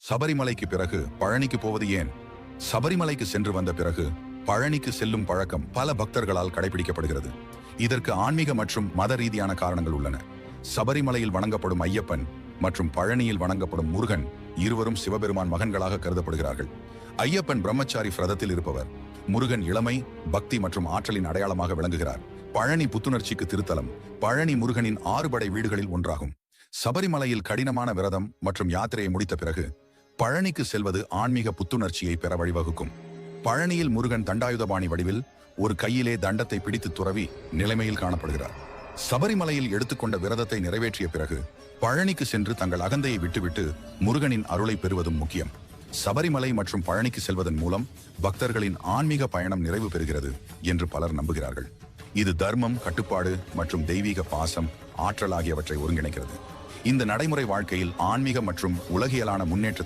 சபரிமலைக்கு பிறகு பழனிக்கு போவது ஏன்? சபரிமலைக்கு சென்று வந்த பிறகு பழனிக்கு செல்லும் பழக்கம் பல பக்தர்களால் கடைபிடிக்கப்படுகிறது. இதற்கு ஆன்மீக மற்றும் மத ரீதியான காரணங்கள் உள்ளன. சபரிமலையில் வணங்கப்படும் ஐயப்பன் மற்றும் பழனியில் வணங்கப்படும் முருகன் இருவரும் சிவபெருமான் மகன்களாக கருதப்படுகிறார்கள். ஐயப்பன் பிரம்மச்சாரி விரதத்தில் இருப்பவர். முருகன் இளமை, பக்தி மற்றும் ஆற்றலின் அடையாளமாக விளங்குகிறார். பழனி புத்துணர்ச்சிக்கு திருத்தலம். பழனி முருகனின் 6 படை வீடுகளில் ஒன்றாகும். சபரிமலையில் கடினமான விரதம் மற்றும் யாத்திரையை முடித்த பிறகு பழனிக்கு செல்வது ஆன்மீக புத்துணர்ச்சியை பெற வழிவகுக்கும். பழனியில் முருகன் தண்டாயுதபாணி வடிவில் ஒரு கையிலே தண்டத்தை பிடித்து துறவி நிலைமையில் காணப்படுகிறார். சபரிமலையில் எடுத்துக்கொண்ட விரதத்தை நிறைவேற்றிய பிறகு பழனிக்கு சென்று தங்கள் அகந்தையை விட்டுவிட்டு முருகனின் அருளை பெறுவதும் முக்கியம். சபரிமலை மற்றும் பழனிக்கு செல்வதன் மூலம் பக்தர்களின் ஆன்மீக பயணம் நிறைவு பெறுகிறது என்று பலர் நம்புகிறார்கள். இது தர்மம், கட்டுப்பாடு மற்றும் தெய்வீக பாசம், ஆற்றல் ஆகியவற்றை ஒருங்கிணைக்கிறது. இந்த நடைமுறை வாழ்க்கையில் ஆன்மீக மற்றும் உலகியலான முன்னேற்ற